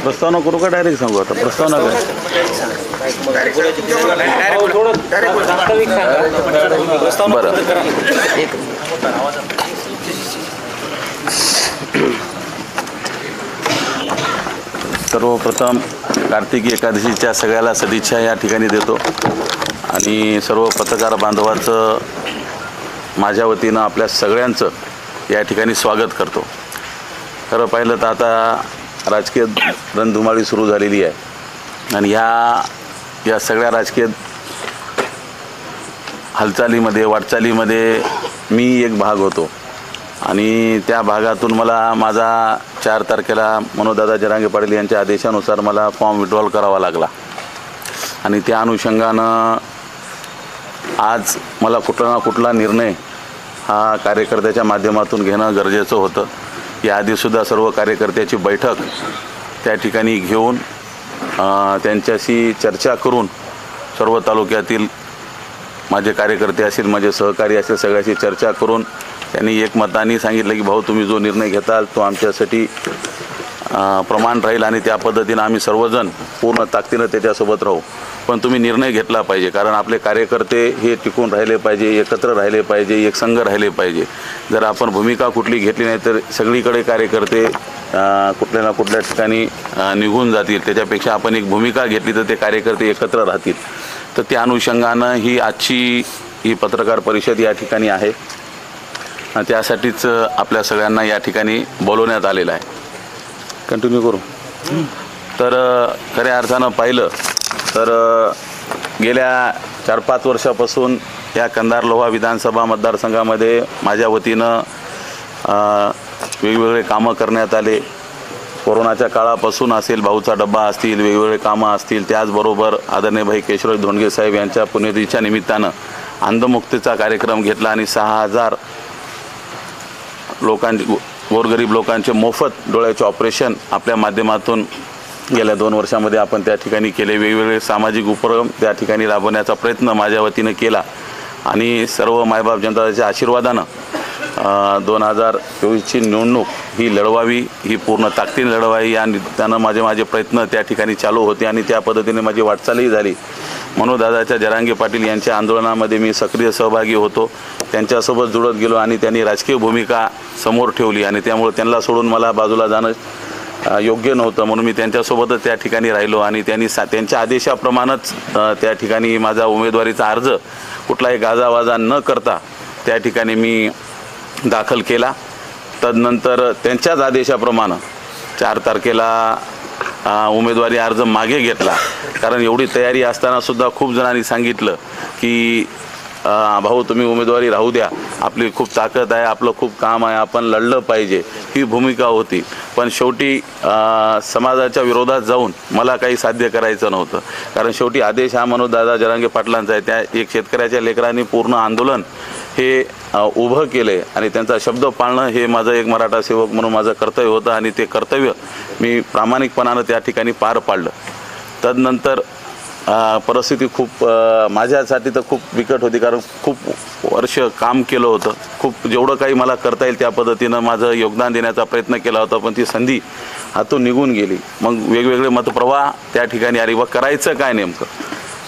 प्रस्तावना करू का डायरेक्ट सांगू? आता प्रस्तावना काय बरं. सर्वप्रथम कार्तिकी एकादशीच्या सगळ्याला सदिच्छा या ठिकाणी देतो आणि सर्व पत्रकार बांधवाचं माझ्या वतीनं आपल्या सगळ्यांचं या ठिकाणी स्वागत करतो. खरं पाहिलं तर आता राजकीय रणधुमाळी सुरू झालेली आहे आणि या सगळ्या राजकीय हालचालीमध्ये वाटचालीमध्ये मी एक भाग होतो आणि त्या भागातून मला माझा 4 तारखेला मनोजदादा जरांगे पाटील यांच्या आदेशानुसार मला फॉर्म विड्रॉल करावा लागला आणि त्या अनुषंगानं आज मला कुठला ना कुठला निर्णय हा कार्यकर्त्याच्या माध्यमातून घेणं गरजेचं होतं. याआधीसुद्धा सर्व कार्यकर्त्याची बैठक त्या ठिकाणी घेऊन त्यांच्याशी चर्चा करून सर्व तालुक्यातील माझे कार्यकर्ते असतील, माझे सहकारी असतील, सगळ्याशी चर्चा करून त्यांनी एकमताने सांगितलं की भाऊ तुम्ही जो निर्णय घेताल तो आमच्यासाठी प्रमाण राहील आणि त्या पद्धतीनं आम्ही सर्वजण पूर्ण ताकदीनं त्याच्यासोबत राहू. पण तुम्ही निर्णय घेतला पाहिजे कारण आपले कार्यकर्ते हे टिकून राहिले पाहिजे, एकत्र राहिले पाहिजे, एक संघ राहिले पाहिजे. जर आपण भूमिका कुठली घेतली नाही तर सगळीकडे कार्यकर्ते कुठल्या ना कुठल्या ठिकाणी निघून जातील. त्याच्यापेक्षा आपण एक भूमिका घेतली तर ते कार्यकर्ते एकत्र राहतील. तर त्या अनुषंगानं ही पत्रकार परिषद या ठिकाणी आहे. त्यासाठीच आपल्या सगळ्यांना या ठिकाणी बोलवण्यात आलेलं आहे. कंटिन्यू करू. तर खऱ्या अर्थानं पाहिलं तर गेल्या 4-5 वर्षापासून या कंधार लोहा विधानसभा मतदारसंघामध्ये माझ्या वतीनं वेगवेगळे कामं करण्यात आले. कोरोनाच्या काळापासून असेल, भाऊचा डब्बा असतील, वेगवेगळे कामं असतील, त्याचबरोबर आदरणीय भाई केशवराज धोंडगे साहेब यांच्या पुण्यतिथीच्या निमित्तानं अंधमुक्तीचा कार्यक्रम घेतला आणि 6000 गोरगरीब लोकांचे मोफत डोळ्याचे ऑपरेशन आपल्या माध्यमातून गेल्या 2 वर्षामध्ये आपण त्या ठिकाणी केले. वेगवेगळे सामाजिक उपक्रम त्या ठिकाणी राबवण्याचा प्रयत्न माझ्या वतीनं केला आणि सर्व मायबाप जनताच्या आशीर्वादानं 2024ची निवडणूक ही लढवावी, ही पूर्ण ताकदीने लढवावी या निमित्तानं माझे प्रयत्न त्या ठिकाणी चालू होते आणि त्या पद्धतीने माझी वाटचालही झाली. मनोजदादाच्या जरांगे पाटील यांच्या आंदोलनामध्ये मी सक्रिय सहभागी होतो, त्यांच्यासोबत जुळत गेलो आणि त्यांनी राजकीय भूमिका समोर ठेवली आणि त्यामुळे त्यांना सोडून मला बाजूला जाणं योग्य नव्हतं. म्हणून मी त्यांच्यासोबतच त्या ठिकाणी राहिलो आणि त्यांनी त्यांच्या आदेशाप्रमाणेच त्या ठिकाणी माझा उमेदवारीचा अर्ज कुठलाही गाजावाजा न करता त्या ठिकाणी मी दाखल केला. तदनंतर त्यांच्याच आदेशाप्रमाणे 4 तारखेला उमेदवारी अर्ज मागे घेतला. कारण एवढी तयारी असतानासुद्धा खूप जणांनी सांगितलं की भाऊ तुम्ही उमेदवारी राहू द्या, आपली खूप ताकद आहे, आपलं खूप काम आहे, आपण लढलं पाहिजे, ही भूमिका होती. पण शेवटी समाजाच्या विरोधात जाऊन मला काही साध्य करायचं नव्हतं. कारण शेवटी आदेश हा मनोजदादा जरांगे पाटलांचा आहे. त्या एक शेतकऱ्याच्या लेकरांनी पूर्ण आंदोलन हे उभं केले आणि त्यांचा शब्द पाळणं हे माझं एक मराठा सेवक म्हणून माझं कर्तव्य होतं आणि ते कर्तव्य मी प्रामाणिकपणानं त्या ठिकाणी पार पाडलं. तदनंतर परिस्थिती खूप माझ्यासाठी तर खूप बिकट होती कारण खूप वर्ष काम केलं होतं, खूप जेवढं काही मला करता येईल त्या पद्धतीनं माझं योगदान देण्याचा प्रयत्न केला होता. पण ती संधी हातून निघून गेली. मग वेगवेगळे मतप्रवाह त्या ठिकाणी आली. व करायचं काय नेमकं,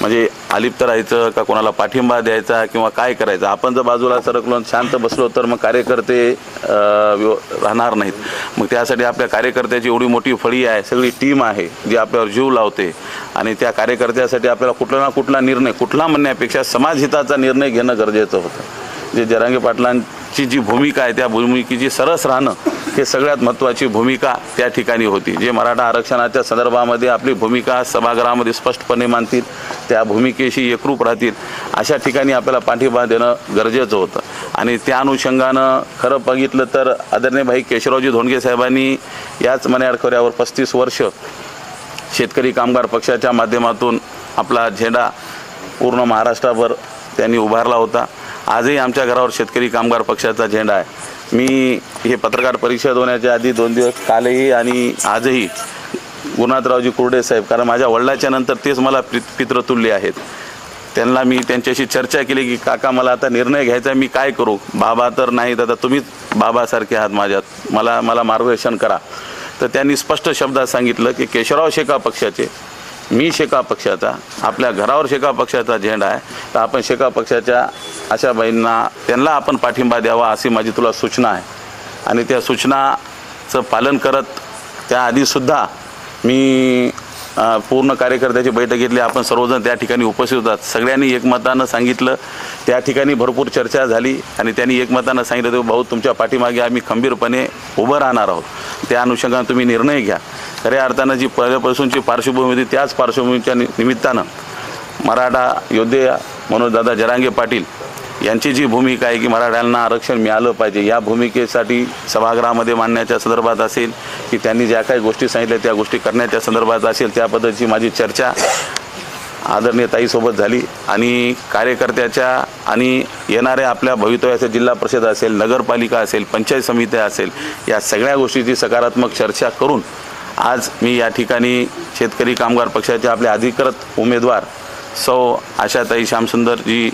म्हणजे अलिप्त राहायचं का कोणाला पाठिंबा द्यायचा किंवा काय करायचं. आपण जर बाजूला सरकलो शांत बसलो तर मग कार्यकर्ते राहणार नाहीत. मग त्यासाठी आपल्या कार्यकर्त्याची एवढी मोठी फळी आहे, सगळी टीम आहे जी आपल्यावर जीव लावते आणि त्या कार्यकर्त्यासाठी आपल्याला कुठला ना कुठला निर्णय, कुठला म्हणण्यापेक्षा समाजहिताचा निर्णय घेणं गरजेचं होतं. जे जरांगे पाटलांची जी भूमिका आहे त्या भूमिकेची सरस राहणं हे सगळ्यात महत्त्वाची भूमिका त्या ठिकाणी होती. जे मराठा आरक्षणाच्या संदर्भामध्ये आपली भूमिका सभागृहामध्ये स्पष्टपणे मांडतील, त्या भूमिकेशी एकरूप राहतील, अशा ठिकाणी आपल्याला पाठिंबा देणं गरजेचं होतं. आणि त्या अनुषंगानं खरं बघितलं तर आदरणीय भाई केशवरावजी धोंडगे साहेबांनी याच मण्याड खोऱ्यावर 35 वर्ष शेतकरी कामगार पक्षाच्या माध्यमातून आपला झेंडा पूर्ण महाराष्ट्राभर त्यांनी उभारला होता. आजही आमच्या घरावर शेतकरी कामगार पक्षाचा झेंडा आहे. मी हे पत्रकार परिषद होण्याच्या आधी 2 दिवस कालही आणि आजही गुरुनाथरावजी कुर्डे साहेब, कारण माझ्या वडिलाच्या नंतर तेच मला पितृतुल्य आहेत, त्यांना मी त्यांच्याशी चर्चा केली की काका मला आता निर्णय घ्यायचा आहे, मी काय करू, बाबा तर नाहीत, आता तुम्हीच बाबासारखे आहात माझ्यात, मला मार्गदर्शन करा. तर त्यांनी स्पष्ट शब्दात सांगितलं की केशवराव शेका पक्षाचे, मी शेका पक्षाचा, आपल्या घरावर शेका पक्षाचा झेंडा आहे, तर आपण शेका पक्षाच्या आशाबाईंना त्यांना आपण पाठिंबा द्यावा अशी माझी तुला सूचना आहे. आणि त्या सूचनाचं पालन करत त्याआधीसुद्धा मी पूर्ण कार्यकर्त्याची बैठक घेतली. आपण सर्वजण त्या ठिकाणी उपस्थित होतात. सगळ्यांनी एकमतानं सांगितलं. त्या ठिकाणी भरपूर चर्चा झाली आणि त्यांनी एकमतानं सांगितलं की भाऊ तुमच्या पाठीमागे आम्ही खंबीरपणे उभं राहणार आहोत, त्या अनुषंगाने तुम्ही निर्णय घ्या. खऱ्या अर्थानं जी पहिल्यापासूनची पार्श्वभूमी होती त्याच पार्श्वभूमीच्या निमित्तानं मराठा योद्धे मनोजदादा जरांगे पाटील यांची जी भूमिका आहे की मराठ्यांना आरक्षण मिळालं पाहिजे, या भूमिकेसाठी सभागृहामध्ये मांडण्याच्या संदर्भात असेल की त्यांनी ज्या काही गोष्टी सांगितल्या त्या गोष्टी करण्याच्या संदर्भात असेल, त्या पद्धतीची माझी चर्चा आदरणीय ताईसोबत झाली. आणि कार्यकर्त्याच्या आणि येणाऱ्या आपल्या भवितव्याच्या जिल्हा परिषद असेल, नगरपालिका असेल, पंचायत समिती असेल, या सगळ्या गोष्टीची सकारात्मक चर्चा करून आज मी या ठिकाणी शेतकरी कामगार पक्षाचे आपले अधिकृत उमेदवार सौ आशाताई श्यामसुंदरजी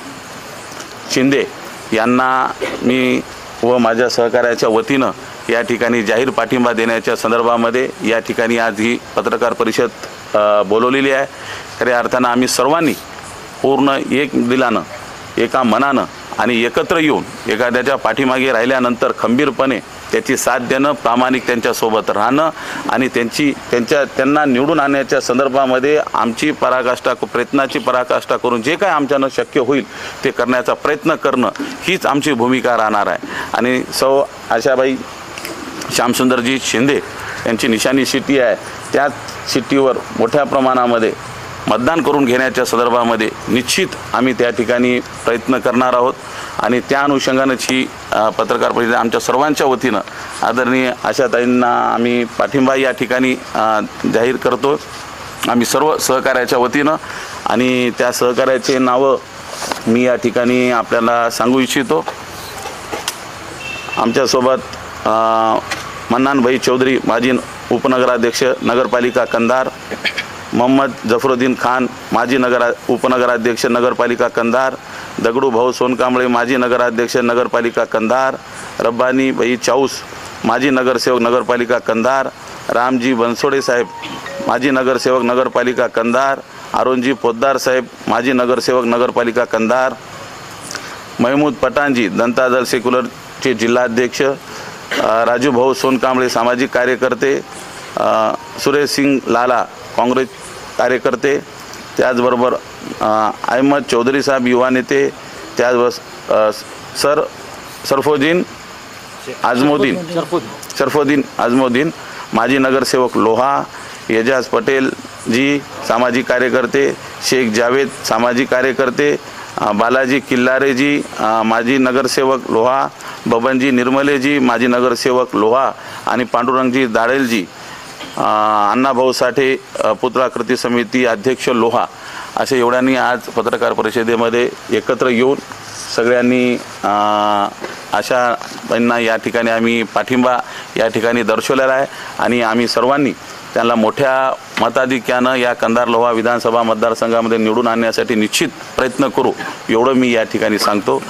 शिंदे यांना मी व माझ्या सहकार्याच्या वतीनं या ठिकाणी जाहीर पाठिंबा देण्याच्या संदर्भामध्ये या ठिकाणी आज ही पत्रकार परिषद बोलवलेली आहे. खऱ्या अर्थानं आम्ही सर्वांनी पूर्ण एक दिलानं, एका मनानं आणि एकत्र येऊन एखाद्याच्या पाठीमागे राहिल्यानंतर खंबीरपणे त्याची साथ देणं, प्रामाणिक त्यांच्यासोबत राहणं आणि त्यांना निवडून आणण्याच्या संदर्भामध्ये आमची प्रयत्नाची पराकाष्ठा करून जे काय आमच्यानं शक्य होईल ते करण्याचा प्रयत्न करणं हीच आमची भूमिका राहणार आहे. आणि सौ आशाबाई श्यामसुंदरजी शिंदे यांची निशाणी शिट्टी आहे, त्याच शिट्टीवर मोठ्या प्रमाणामध्ये मतदान करून घेण्याच्या संदर्भामध्ये निश्चित आम्ही त्या ठिकाणी प्रयत्न करणार आहोत. आणि त्या अनुषंगानेच ही पत्रकार परिषद आमच्या सर्वांच्या वतीनं आदरणीय आशाताईंना आम्ही पाठिंबा या ठिकाणी जाहीर करतो, आम्ही सर्व सहकार्याच्या वतीनं. आणि त्या सहकार्याचे नावं मी या ठिकाणी आपल्याला सांगू इच्छितो. आमच्यासोबत मन्नानभाई चौधरी माजी उपनगराध्यक्ष नगरपालिका कंधार, मोहम्मद जफरुद्दीन खान माजी उपनगराध्यक्ष नगरपालिका कंधार, दगडू भाऊ सोनकांबळे माजी नगराध्यक्ष नगरपालिका कंधार, रब्बानी भाई चाऊस माजी नगरसेवक नगरपालिका कंधार, रामजी बनसोडे साहेब माजी नगरसेवक नगरपालिका कंधार, अरुणजी पोद्दार साहेब माजी नगरसेवक नगरपालिका कंधार, महमूद पठाणजी जनता दल सेक्युलरचे जिल्हाध्यक्ष, राजू भाऊ सोनकांबळे सामाजिक कार्यकर्ते, सुरेश सिंग लाला काँग्रेस कार्यकर्ते, त्याचबरोबर अहमद चौधरी साहेब युवा नेते, त्याचबरोबर सरफोदीन आजमोदीन माजी नगरसेवक लोहा, एजाज पटेल जी सामाजिक कार्यकर्ते, शेख जावेद सामाजिक कार्यकर्ते, बालाजी किल्लारे जी माजी नगरसेवक लोहा, बबनजी निर्मलेजी माजी नगरसेवक लोहा आणि पांडुरंगजी दाडेलजी अण्णाभाऊ साठे पुत्राकृती समिती अध्यक्ष लोहा, असे एवढ्यांनी आज पत्रकार परिषदेमध्ये एकत्र येऊन सगळ्यांनी आशाबाईंना या ठिकाणी आम्ही पाठिंबा या ठिकाणी दर्शवलेला आहे. आणि आम्ही सर्वांनी त्यांना मोठ्या मताधिक्यानं या कंधार लोहा विधानसभा मतदारसंघामध्ये निवडून आणण्यासाठी निश्चित प्रयत्न करू, एवढं मी या ठिकाणी सांगतो.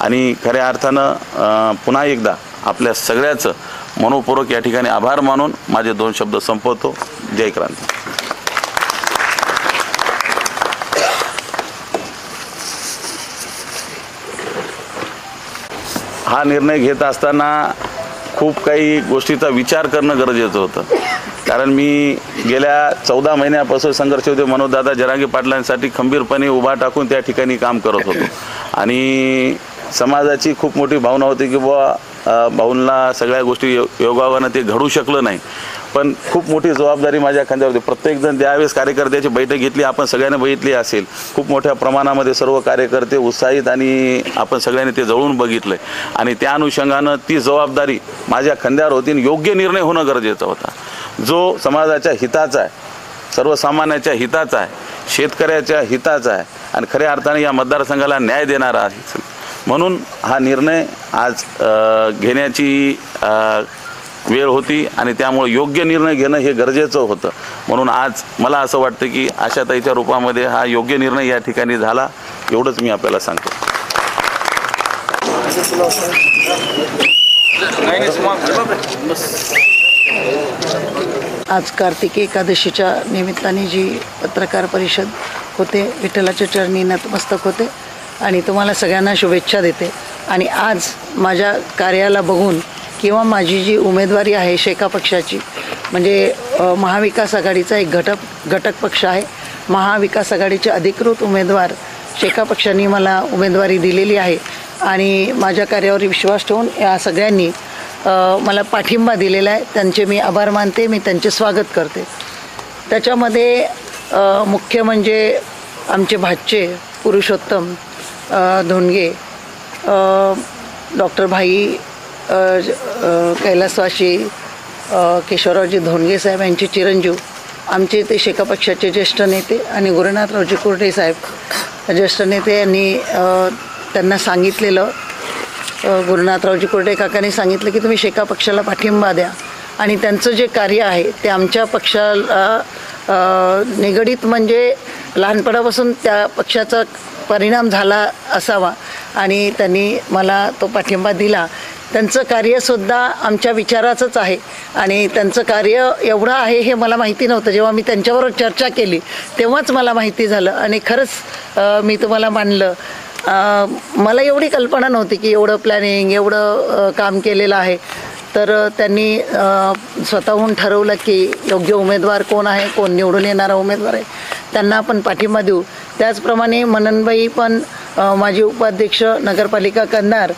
आणि खऱ्या अर्थानं पुन्हा एकदा आपल्या सगळ्याचं मनोपूर्वक या ठिकाणी आभार मानून माझे 2 शब्द संपवतो. जय क्रांती. हा निर्णय घेत असताना खूप काही गोष्टीचा विचार करणं गरजेचं होतं, कारण मी गेल्या 14 महिन्यापासून संघर्ष होते मनोजदादा जरांगे पाटलांसाठी खंबीरपणे उभा टाकून त्या ठिकाणी काम करत होतो. आणि समाजाची खूप मोठी भावना होती की बुवा भाऊंना सगळ्या गोष्टी योगायोगानं ते घडू शकलं नाही, पण खूप मोठी जबाबदारी माझ्या खांद्यावर होती. प्रत्येकजण त्यावेळेस कार्यकर्त्याची बैठक घेतली, आपण सगळ्यांनी बघितली असेल, खूप मोठ्या प्रमाणामध्ये सर्व कार्यकर्ते उत्साहित आणि आपण सगळ्यांनी ते जवळून बघितलं. आणि त्या अनुषंगानं ती जबाबदारी माझ्या खांद्यावर होती आणि योग्य निर्णय होणं गरजेचं होता, जो समाजाच्या हिताचा आहे, सर्वसामान्याच्या हिताचा आहे, शेतकऱ्याच्या हिताचा आहे आणि खऱ्या अर्थाने या मतदारसंघाला न्याय देणारा आहे. म्हणून हा निर्णय आज घेण्याची वेळ होती आणि त्यामुळे योग्य निर्णय घेणं हे गरजेचं होतं. म्हणून आज मला असं वाटतं की आशाताईच्या रूपामध्ये हा योग्य निर्णय या ठिकाणी झाला, एवढंच मी आपल्याला सांगतो. आज कार्तिकी एकादशीच्या निमित्ताने जी पत्रकार परिषद होते, विठ्ठलाच्या चरणी नतमस्तक होते आणि तुम्हाला सगळ्यांना शुभेच्छा देते. आणि आज माझ्या कार्याला बघून किंवा माझी जी उमेदवारी आहे शेका पक्षाची, म्हणजे महाविकास आघाडीचा एक घटक पक्ष आहे. महाविकास आघाडीचे अधिकृत उमेदवार शेका पक्षाने मला उमेदवारी दिलेली आहे आणि माझ्या कार्यावर विश्वास ठेवून या सगळ्यांनी मला पाठिंबा दिलेला आहे. त्यांचे मी आभार मानते, मी त्यांचे स्वागत करते. त्याच्यामध्ये मुख्य म्हणजे आमचे भाचे पुरुषोत्तम धोंडगे, डॉक्टर भाई कैलासवासी केशवरावजी धोंडगे साहेब यांचे चिरंजीव, आमचे ते शेका पक्षाचे ज्येष्ठ नेते आणि गुरुनाथरावजी कुर्टे साहेब ज्येष्ठ नेते यांनी त्यांना सांगितलेलं, गुरुनाथरावजी कुर्टे काकांनी सांगितलं की तुम्ही शेका पक्षाला पाठिंबा द्या आणि त्यांचं जे कार्य आहे ते आमच्या पक्षाला निगडीत, म्हणजे लहानपणापासून त्या पक्षाचा परिणाम झाला असावा आणि त्यांनी मला तो पाठिंबा दिला. त्यांचं कार्यसुद्धा आमच्या विचाराचंच आहे आणि त्यांचं कार्य एवढं आहे हे मला माहिती नव्हतं. जेव्हा मी त्यांच्याबरोबर चर्चा केली तेव्हाच मला माहिती झालं आणि खरंच मी तुम्हाला मानलं. मला एवढी कल्पना नव्हती की एवढं प्लॅनिंग, एवढं काम केलेलं आहे. तर त्यांनी स्वतःहून ठरवलं की योग्य उमेदवार कोण आहे, कोण निवडून येणारा उमेदवार आहे, त्यांना आपण पाठिंबा देऊ. त्याचप्रमाणे मननबाई पण माजी उपाध्यक्ष नगरपालिका कंधार,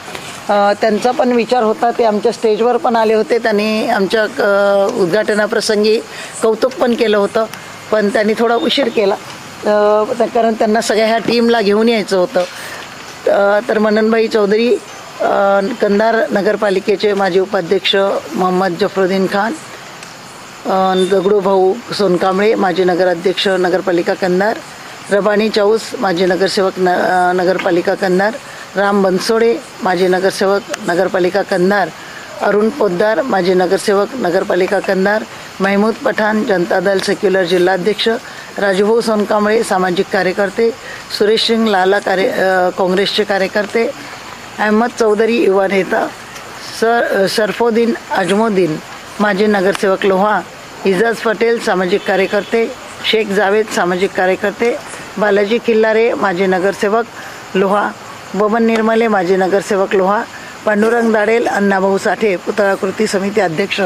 त्यांचा पण विचार होता. ते आमच्या स्टेजवर पण आले होते. त्यांनी आमच्या उद्घाटनाप्रसंगी कौतुक पण केलं होतं, पण त्यांनी थोडा उशीर केला कारण त्यांना सगळ्या ह्या टीमला घेऊन यायचं होतं. तर मननबाई चौधरी कंधार नगरपालिकेचे माजी उपाध्यक्ष, मोहम्मद जफरुद्दीन खान, दगडू भाऊ सोनकांबळे माजी नगराध्यक्ष नगरपालिका कंधार, रबानी चाऊस माजी नगरसेवक नगरपालिका कंधार, राम बनसोडे माजी नगरसेवक नगरपालिका कंधार, अरुण पोद्दार माजी नगरसेवक नगरपालिका कंधार, महमूद पठाण जनता दल सेक्युलर जिल्हाध्यक्ष, राजूभाऊ सोनकांबळे सामाजिक कार्यकर्ते, सुरेश सिंग लाला काँग्रेसचे कार्यकर्ते, अहमद चौधरी युवा नेता, सरफोद्दीन अजमुद्दीन माजी नगरसेवक लोहा, इजाज पटेल सामाजिक कार्यकर्ते, शेख जावेद सामाजिक कार्यकर्ते, बालाजी किल्लारे माजी नगरसेवक लोहा, बबन निर्मले माजी नगरसेवक लोहा, पांडुरंग दाडेल, अण्णाभाऊ साठे पुतळा कृती समिती अध्यक्ष,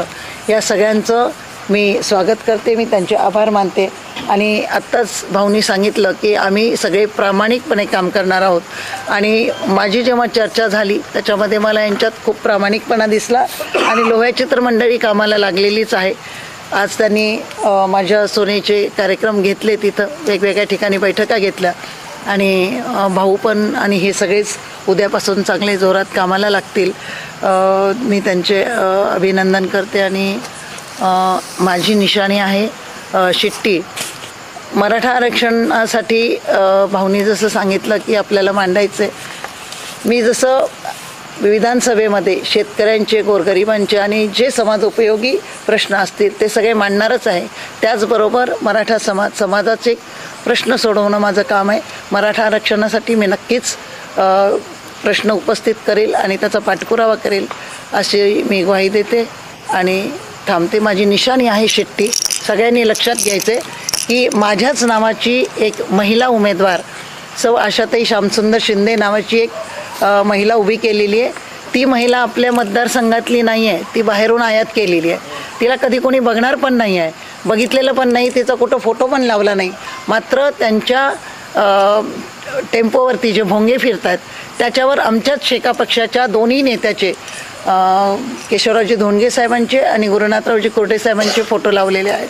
या सगळ्यांचं मी स्वागत करते. मी त्यांचे आभार मानते. आणि आत्ताच भाऊनी सांगितलं की आम्ही सगळे प्रामाणिकपणे काम करणार आहोत आणि माझी जेव्हा चर्चा झाली त्याच्यामध्ये मला यांच्यात खूप प्रामाणिकपणा दिसला आणि लोह्याची तर मंडळी कामाला लागलेलीच आहे. आज त्यांनी माझ्या सोनेचे कार्यक्रम घेतले, तिथं वेगवेगळ्या ठिकाणी बैठका घेतल्या आणि भाऊ पण आणि हे सगळेच उद्यापासून चांगले जोरात कामाला लागतील. मी त्यांचे अभिनंदन करते. आणि माझी निशाणी आहे शिट्टी. मराठा आरक्षणासाठी भाऊनी जसं सांगितलं की आपल्याला मांडायचं आहे, मी जसं विधानसभेमध्ये शेतकऱ्यांचे, गोरगरिबांचे आणि जे समाज उपयोगी प्रश्न असतील ते सगळे मांडणारच आहे. त्याचबरोबर मराठा समाजाचे प्रश्न सोडवणं माझं काम आहे. मराठा आरक्षणासाठी मी नक्कीच प्रश्न उपस्थित करेल आणि त्याचा पाठपुरावा करेल अशी मी ग्वाही देते आणि थांबते. माझी निशाणी आहे शिट्टी. सगळ्यांनी लक्षात घ्यायचं आहे की माझ्याच नावाची एक महिला उमेदवार सौ आशाताई श्यामसुंदर शिंदे नावाची एक महिला उभी केलेली आहे. ती महिला आपल्या मतदारसंघातली नाही आहे, ती बाहेरून आयात केलेली आहे. तिला कधी कोणी बघणार पण नाही आहे, बघितलेलं पण नाही, तिचा कुठं फोटो पण लावला नाही. मात्र त्यांच्या टेम्पोवरती जे भोंगे फिरतात त्याच्यावर आमच्याच शेका पक्षाच्या दोन्ही नेत्याचे, केशवरावजी धोंडगे साहेबांचे आणि गुरुनाथरावजी कुर्टे साहेबांचे फोटो लावलेले आहेत.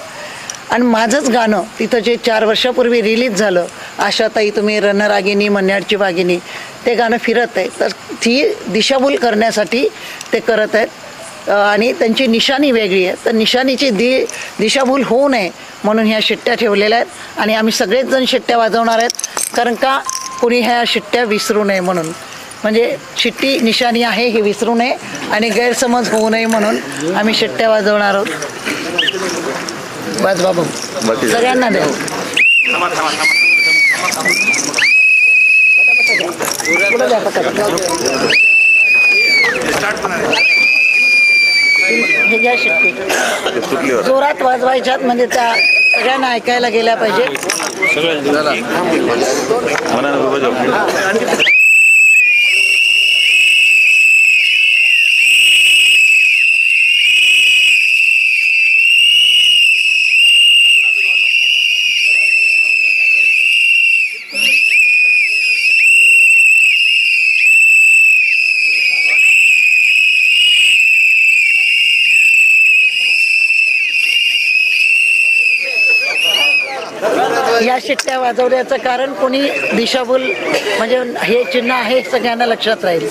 आणि माझंच गाणं तिथं जे 4 वर्षापूर्वी रिलीज झालं, आशाताई तुम्ही रणरागिनी मन्याडची वागिनी, ते गाणं फिरत आहे. तर ती दिशाभूल करण्यासाठी ते करत आहेत आणि त्यांची निशाणी वेगळी आहे. तर निशाणीची दिशाभूल होऊ नये म्हणून ह्या शिट्ट्या ठेवलेल्या आहेत आणि आम्ही सगळेच जण शिट्ट्या वाजवणार आहेत, कारण का कोणी ह्या शिट्ट्या विसरू नये म्हणून. म्हणजे शिट्टी निशाणी आहे हे विसरू नये आणि गैरसमज होऊ नये म्हणून आम्ही शिट्ट्या वाजवणार आहोत. बस बाबू सगळ्यांना द्या. पुढं द्या पटकन. हे घ्या शिट्टी जोरात वाजवायच्यात म्हणजे त्या सगळ्यांना ऐकायला गेल्या पाहिजे. या शिट्ट्या वाजवण्याचं कारण कोणी दिशाभूल म्हणजे हे चिन्ह आहे सगळ्यांना लक्षात राहील.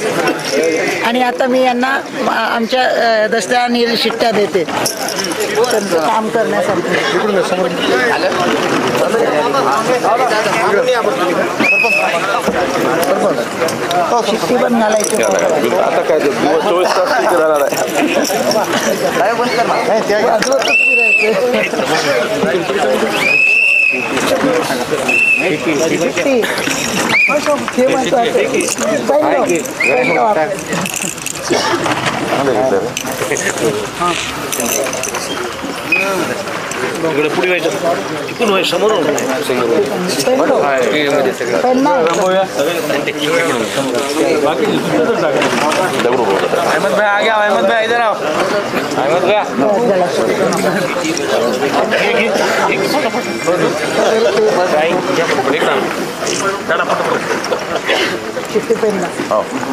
आणि आता मी यांना आमच्या दस्त्याने शिट्ट्या देते त्यांचं काम करण्यासाठी. शिट्टी पण घालायची आता काय 24 तास तिथे राहणार पुढे व्हायचं तिकडून व्हायचं समोरून अहमद भाई आ गया. अहमद भाई इधर आओ. अहमद भाई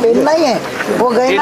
पेन नाही आहे वो गए.